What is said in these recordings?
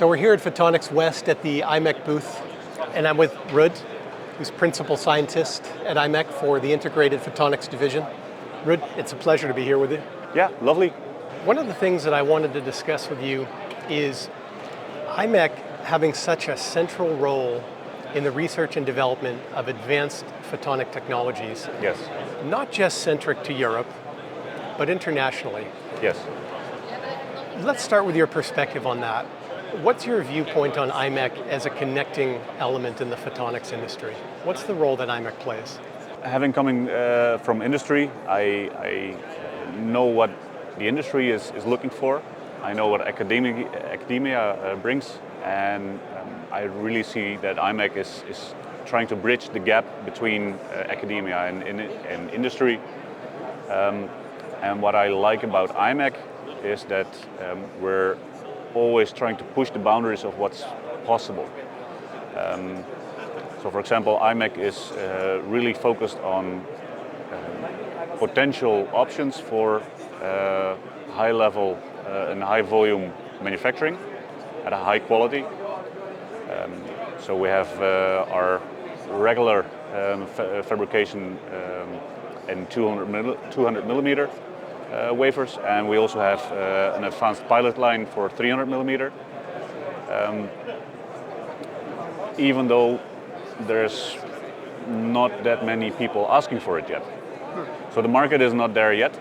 So we're here at Photonics West at the imec booth, and I'm with Ruud, who's principal scientist at imec for the Integrated Photonics Division. Ruud, it's a pleasure to be here with you. Yeah, lovely. One of the things that I wanted to discuss with you is imec having such a central role in the research and development of advanced photonic technologies. Yes. Not just centric to Europe, but internationally. Yes. Let's start with your perspective on that. What's your viewpoint on imec as a connecting element in the photonics industry? What's the role that imec plays? Having coming from industry, I know what the industry is looking for. I know what academia brings, and I really see that imec is trying to bridge the gap between academia and industry. And what I like about imec is that we're always trying to push the boundaries of what's possible. So for example, imec is really focused on potential options for high level and high volume manufacturing at a high quality. So we have our regular fabrication in 200 millimeter wafers, and we also have an advanced pilot line for 300 millimeter. Even though there's not that many people asking for it yet. So the market is not there yet,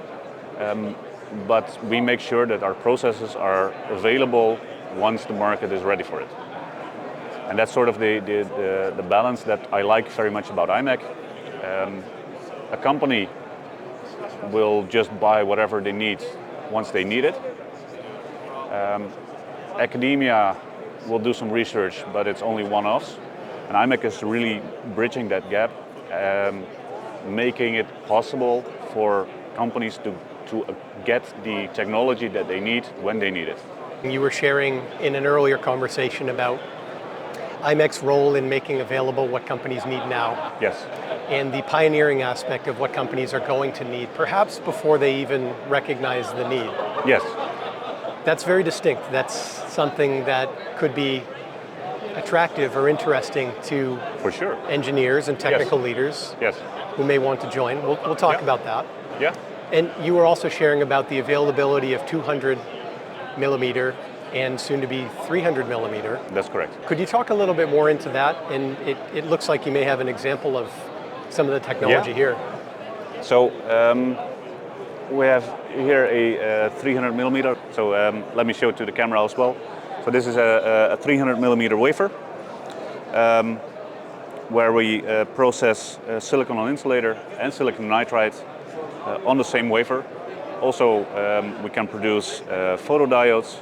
but we make sure that our processes are available once the market is ready for it. And that's sort of the balance that I like very much about imec. A company will just buy whatever they need once they need it. Academia will do some research, but it's only one-offs. And imec is really bridging that gap, making it possible for companies to get the technology that they need when they need it. You were sharing in an earlier conversation about imec's role in making available what companies need now. Yes. And the pioneering aspect of what companies are going to need, perhaps before they even recognize the need. Yes. That's very distinct. That's something that could be attractive or interesting to For sure. engineers and technical leaders who may want to join. We'll talk about that. Yeah. And you were also sharing about the availability of 200 millimeter and soon to be 300 millimeter. That's correct. Could you talk a little bit more into that? And it looks like you may have an example of some of the technology here. So we have here a 300 millimeter. So let me show it to the camera as well. So this is a 300 millimeter wafer where we process silicon on insulator and silicon nitride on the same wafer. Also, we can produce photodiodes,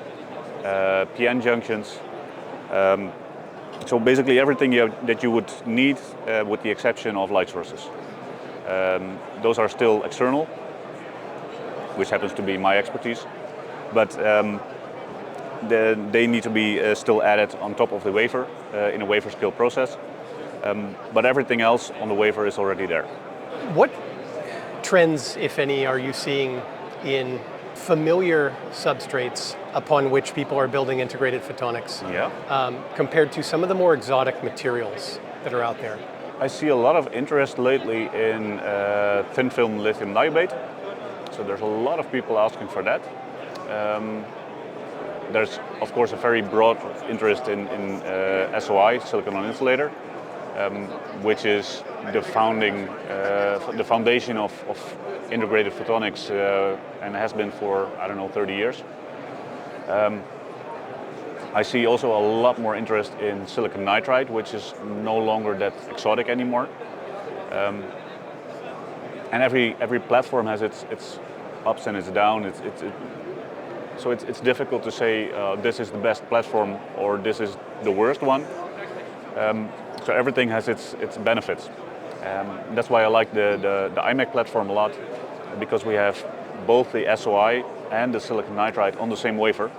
PN junctions. So basically everything that you would need with the exception of light sources. Those are still external, which happens to be my expertise. But they need to be still added on top of the wafer in a wafer scale process. But everything else on the wafer is already there. What trends, if any, are you seeing in familiar substrates upon which people are building integrated photonics compared to some of the more exotic materials that are out there? I see a lot of interest lately in thin film lithium niobate. So there's a lot of people asking for that. There's of course a very broad interest in SOI, silicon on insulator, which is the foundation of integrated photonics and has been for, I don't know, 30 years. I see also a lot more interest in silicon nitride, which is no longer that exotic anymore. And every platform has its ups and its downs. So it's difficult to say this is the best platform or this is the worst one. So everything has its benefits. That's why I like the imec platform a lot, because we have both the SOI and the silicon nitride on the same wafer.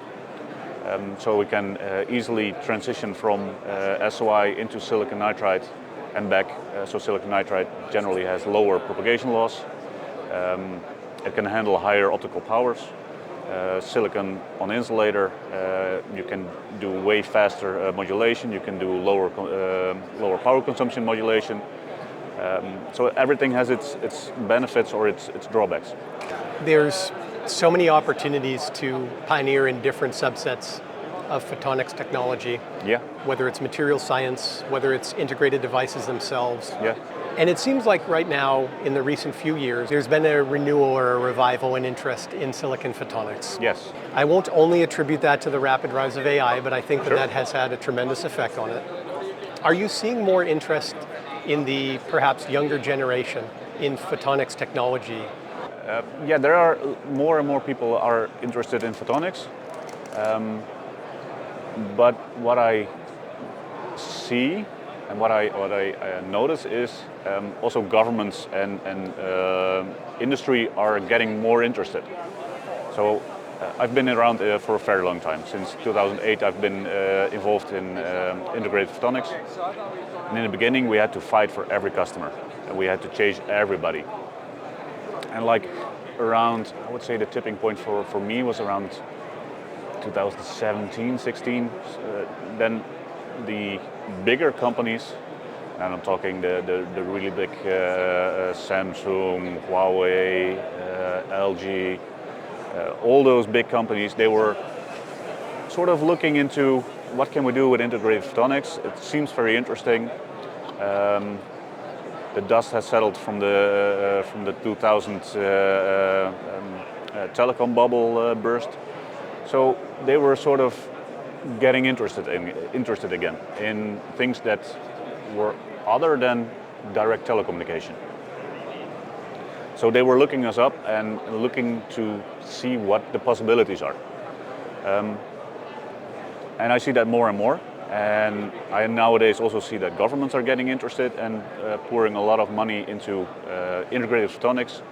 So we can easily transition from SOI into silicon nitride and back. So silicon nitride generally has lower propagation loss. It can handle higher optical powers. silicon on insulator. You can do way faster modulation. You can do lower power consumption modulation. So everything has its benefits or its drawbacks. There's so many opportunities to pioneer in different subsets of photonics technology. Yeah. Whether it's material science, whether it's integrated devices themselves. Yeah. And it seems like right now, in the recent few years, there's been a renewal or a revival in interest in silicon photonics. Yes. I won't only attribute that to the rapid rise of AI, but I think that Sure. that has had a tremendous effect on it. Are you seeing more interest in the perhaps younger generation in photonics technology? Yeah, there are more and more people are interested in photonics. But what I see and what I notice is also governments and industry are getting more interested. So I've been around for a very long time. Since 2008 I've been involved in integrated photonics. And in the beginning we had to fight for every customer. And we had to chase everybody. And like around, I would say the tipping point for me was around 2017, 16. Then the bigger companies, and I'm talking the really big Samsung, Huawei, LG, all those big companies, they were sort of looking into what can we do with integrated photonics. It seems very interesting. The dust has settled from the 2000 telecom bubble burst. So they were sort of getting interested again in things that were other than direct telecommunication. So they were looking us up and looking to see what the possibilities are. And I see that more and more. And I nowadays also see that governments are getting interested and pouring a lot of money into integrated photonics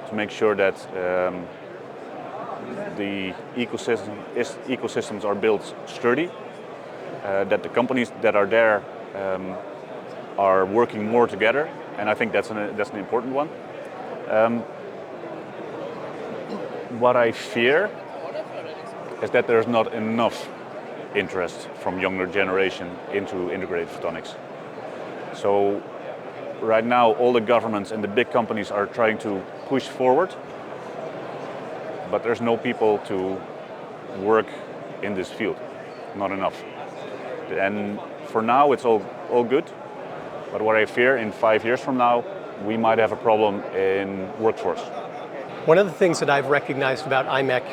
to make sure that the ecosystems are built sturdy, that the companies that are there are working more together, and I think that's an important one. What I fear is that there's not enough interest from younger generation into integrated photonics. So right now all the governments and the big companies are trying to push forward, but there's no people to work in this field, not enough. And for now it's all good, but what I fear in 5 years from now, we might have a problem in workforce. One of the things that I've recognized about imec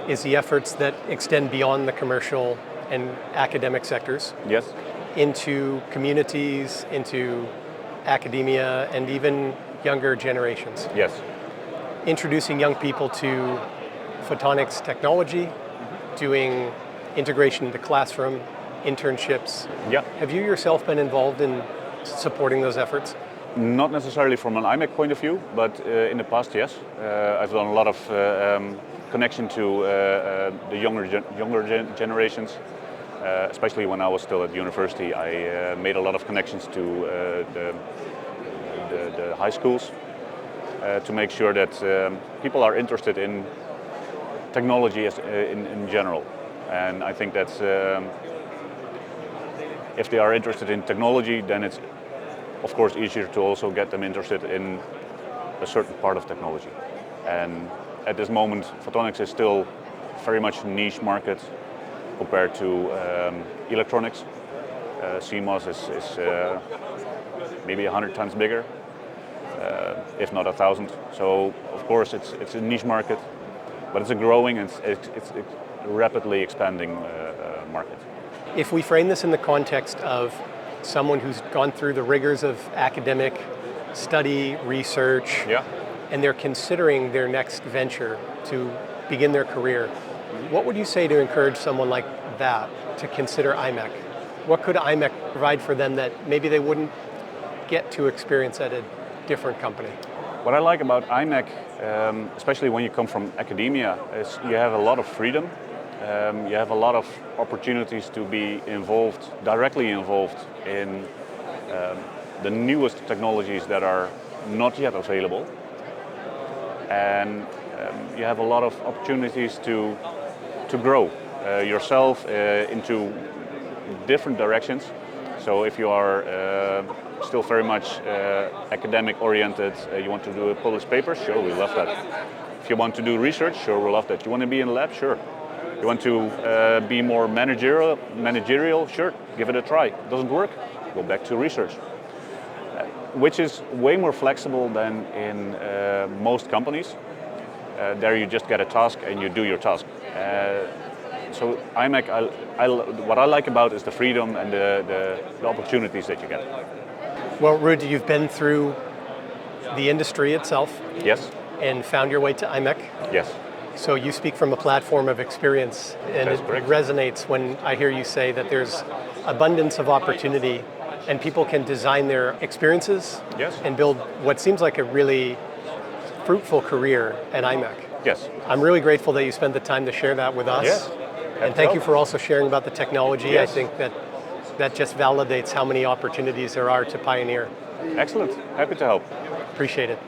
is the efforts that extend beyond the commercial and academic sectors. Yes. Into communities, into academia, and even younger generations. Yes. Introducing young people to photonics technology, doing integration into classroom, internships. Yeah. Have you yourself been involved in supporting those efforts? Not necessarily from an imec point of view, but in the past, yes. I've done a lot of connection to the younger generations. Especially when I was still at university, I made a lot of connections to the high schools to make sure that people are interested in technology in general. And I think that if they are interested in technology, then it's of course easier to also get them interested in a certain part of technology. And at this moment, photonics is still very much a niche market compared to electronics. CMOS is maybe 100 times bigger, if not 1,000. So of course it's a niche market, but it's a growing and it's a rapidly expanding market. If we frame this in the context of someone who's gone through the rigors of academic study, research, yeah. and they're considering their next venture to begin their career, what would you say to encourage someone like that to consider imec? What could imec provide for them that maybe they wouldn't get to experience at a different company? What I like about imec, especially when you come from academia, is you have a lot of freedom. You have a lot of opportunities to be directly involved in the newest technologies that are not yet available. And you have a lot of opportunities to grow yourself into different directions. So if you are still very much academic oriented, you want to do a published paper, sure, we love that. If you want to do research, sure, we love that. You want to be in a lab, sure. You want to be more managerial, sure, give it a try. Doesn't work, go back to research. Which is way more flexible than in most companies. There you just get a task and you do your task. So imec, what I like about is the freedom and the opportunities that you get. Well, Ruud, you've been through the industry itself. Yes. And found your way to imec. Yes. So you speak from a platform of experience, and That's it correct. resonates when I hear you say that there's abundance of opportunity and people can design their experiences Yes. and build what seems like a really fruitful career at imec. Yes. I'm really grateful that you spent the time to share that with us. Yes. And thank you for also sharing about the technology. Yes. I think that just validates how many opportunities there are to pioneer. Excellent. Happy to help. Appreciate it.